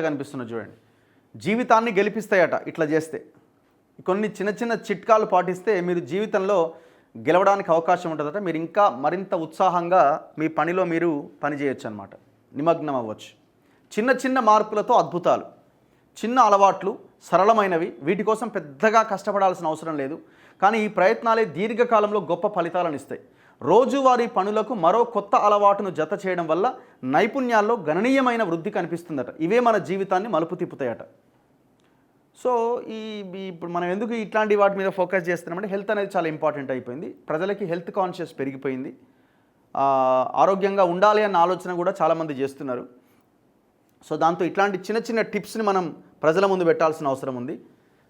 కనిపిస్తున్నది చూడండి. జీవితాన్ని గెలిపిస్తాయట ఇట్లా చేస్తే. కొన్ని చిన్న చిన్న చిట్కాలు పాటిస్తే మీరు జీవితంలో గెలవడానికి అవకాశం ఉంటుందట. మీరు ఇంకా మరింత ఉత్సాహంగా మీ పనిలో మీరు పనిచేయచ్చు అనమాట, నిమగ్నం అవ్వచ్చు. చిన్న చిన్న మార్పులతో అద్భుతాలు. చిన్న అలవాట్లు సరళమైనవి, వీటి కోసం పెద్దగా కష్టపడాల్సిన అవసరం లేదు. కానీ ఈ ప్రయత్నాలే దీర్ఘకాలంలో గొప్ప ఫలితాలను ఇస్తాయి. రోజువారీ పనులకు మరో కొత్త అలవాటును జత చేయడం వల్ల నైపుణ్యాల్లో గణనీయమైన వృద్ధి కనిపిస్తుందట. ఇవే మన జీవితాన్ని మలుపు తిప్పుతాయట. సో ఇప్పుడు మనం ఎందుకు ఇట్లాంటి వాటి మీద ఫోకస్ చేస్తున్నామంటే హెల్త్ అనేది చాలా ఇంపార్టెంట్ అయిపోయింది. ప్రజలకి హెల్త్ కాన్షియస్ పెరిగిపోయింది. ఆరోగ్యంగా ఉండాలి అన్న ఆలోచన కూడా చాలామంది చేస్తున్నారు. సో దాంతో ఇట్లాంటి చిన్న చిన్న టిప్స్ని మనం ప్రజల ముందు పెట్టాల్సిన అవసరం ఉంది.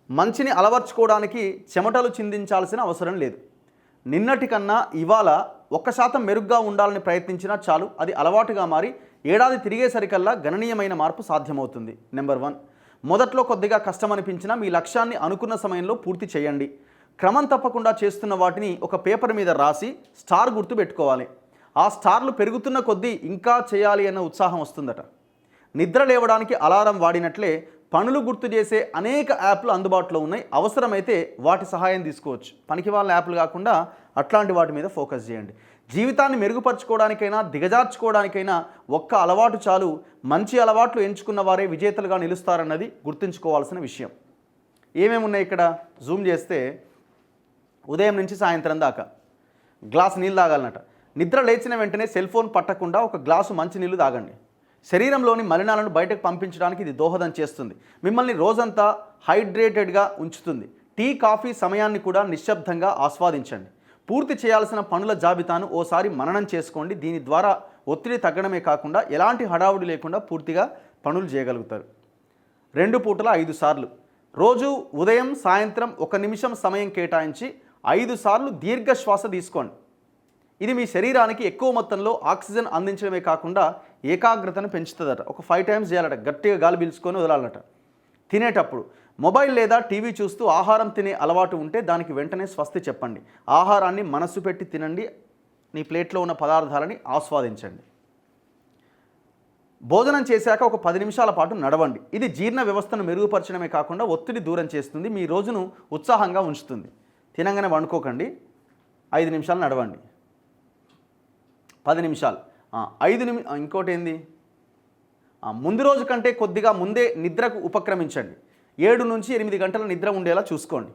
మంచిని అలవర్చుకోవడానికి చెమటలు చిందించాల్సిన అవసరం లేదు. నిన్నటి కన్నా ఇవాళ 1% మెరుగ్గా ఉండాలని ప్రయత్నించినా చాలు, అది అలవాటుగా మారి ఏడాది తిరిగేసరికల్లా గణనీయమైన మార్పు సాధ్యమవుతుంది. నెంబర్ 1, మొదట్లో కొద్దిగా కష్టం అనిపించినా మీ లక్ష్యాన్ని అనుకున్న సమయంలో పూర్తి చేయండి. క్రమం తప్పకుండా చేస్తున్న వాటిని ఒక పేపర్ మీద రాసి స్టార్ గుర్తు పెట్టుకోవాలి. ఆ స్టార్లు పెరుగుతున్న కొద్దీ ఇంకా చేయాలి అన్న ఉత్సాహం వస్తుందట. నిద్ర లేవడానికి అలారం వాడినట్లే పనులు గుర్తు చేసే అనేక యాప్లు అందుబాటులో ఉన్నాయి. అవసరమైతే వాటి సహాయం తీసుకోవచ్చు. పనికి వాళ్ళ యాప్లు కాకుండా అట్లాంటి వాటి మీద ఫోకస్ చేయండి. జీవితాన్ని మెరుగుపరచుకోవడానికైనా దిగజార్చుకోవడానికైనా ఒక్క అలవాటు చాలు. మంచి అలవాట్లు ఎంచుకున్న వారే విజేతలుగా నిలుస్తారన్నది గుర్తుంచుకోవాల్సిన విషయం. ఏమేమి ఉన్నాయి ఇక్కడ జూమ్ చేస్తే, ఉదయం నుంచి సాయంత్రం దాకా గ్లాస్ నీళ్ళు తాగాలన్నట. నిద్ర లేచిన వెంటనే సెల్ ఫోన్ పట్టకుండా ఒక గ్లాసు మంచి నీళ్ళు తాగండి. శరీరంలోని మలినాలను బయటకు పంపించడానికి ఇది దోహదం చేస్తుంది. మిమ్మల్ని రోజంతా హైడ్రేటెడ్గా ఉంచుతుంది. టీ, కాఫీ సమయాన్ని కూడా నిశ్శబ్దంగా ఆస్వాదించండి. పూర్తి చేయాల్సిన పనుల జాబితాను ఓసారి మననం చేసుకోండి. దీని ద్వారా ఒత్తిడి తగ్గడమే కాకుండా ఎలాంటి హడావుడి లేకుండా పూర్తిగా పనులు చేయగలుగుతారు. 2 పూటల 5 సార్లు. రోజు ఉదయం సాయంత్రం 1 నిమిషం సమయం కేటాయించి 5 సార్లు దీర్ఘ శ్వాస తీసుకోండి. ఇది మీ శరీరానికి ఎక్కువ మొత్తంలో ఆక్సిజన్ అందించడమే కాకుండా ఏకాగ్రతను పెంచుతుందట. ఒక 5 టైమ్స్ చేయాలట. గట్టిగా గాలి పీల్చుకొని వదలాలట. తినేటప్పుడు మొబైల్ లేదా టీవీ చూస్తూ ఆహారం తినే అలవాటు ఉంటే దానికి వెంటనే స్వస్తి చెప్పండి. ఆహారాన్ని మనస్సు పెట్టి తినండి. నీ ప్లేట్లో ఉన్న పదార్థాలని ఆస్వాదించండి. భోజనం చేశాక ఒక 10 నిమిషాల పాటు నడవండి. ఇది జీర్ణ వ్యవస్థను మెరుగుపరచడమే కాకుండా ఒత్తిడి దూరం చేస్తుంది. మీ రోజును ఉత్సాహంగా ఉంచుతుంది. తినంగానే వండుకోకండి. 5 నిమిషాలు నడవండి. 10 నిమిషాలు. ఇంకోటి ఏంది, ముందు రోజు కంటే కొద్దిగా ముందే నిద్రకు ఉపక్రమించండి. 7 నుంచి 8 గంటల నిద్ర ఉండేలా చూసుకోండి.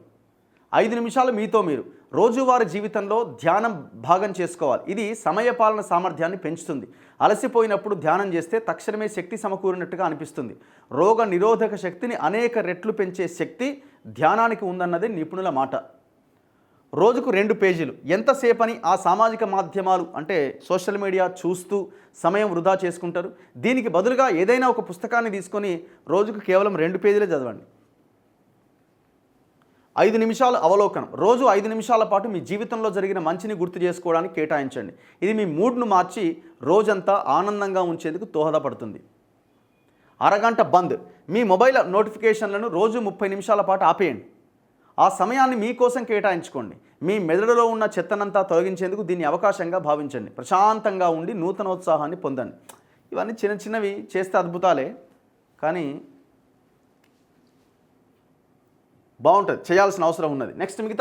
5 నిమిషాలు మీతో మీరు. రోజువారీ జీవితంలో ధ్యానం భాగం చేసుకోవాలి. ఇది సమయపాలన సామర్థ్యాన్ని పెంచుతుంది. అలసిపోయినప్పుడు ధ్యానం చేస్తే తక్షణమే శక్తి సమకూరినట్టుగా అనిపిస్తుంది. రోగ నిరోధక శక్తిని అనేక రెట్లు పెంచే శక్తి ధ్యానానికి ఉందన్నదే నిపుణుల మాట. రోజుకు 2 పేజీలు. ఎంతసేపని ఆ సామాజిక మాధ్యమాలు అంటే సోషల్ మీడియా చూస్తూ సమయం వృధా చేసుకుంటారు? దీనికి బదులుగా ఏదైనా ఒక పుస్తకాన్ని తీసుకొని రోజుకు కేవలం 2 పేజీలే చదవండి. 5 నిమిషాలు అవలోకనం. రోజు 5 నిమిషాల పాటు మీ జీవితంలో జరిగిన మంచిని గుర్తు చేసుకోవడానికి కేటాయించండి. ఇది మీ మూడ్ను మార్చి రోజంతా ఆనందంగా ఉంచేందుకు దోహదపడుతుంది. అరగంట బంద్. మీ మొబైల్ నోటిఫికేషన్లను రోజు 30 నిమిషాల పాటు ఆపేయండి. ఆ సమయాన్ని మీకోసం కేటాయించుకోండి. మీ మెదడులో ఉన్న చెత్తనంతా తొలగించేందుకు దీన్ని అవకాశంగా భావించండి. ప్రశాంతంగా ఉండి నూతనోత్సాహాన్ని పొందండి. ఇవన్నీ చిన్న చిన్నవి చేస్తే అద్భుతాలే, కానీ బాగుంటుంది, చేయాల్సిన అవసరం ఉన్నది. నెక్స్ట్ మిగతా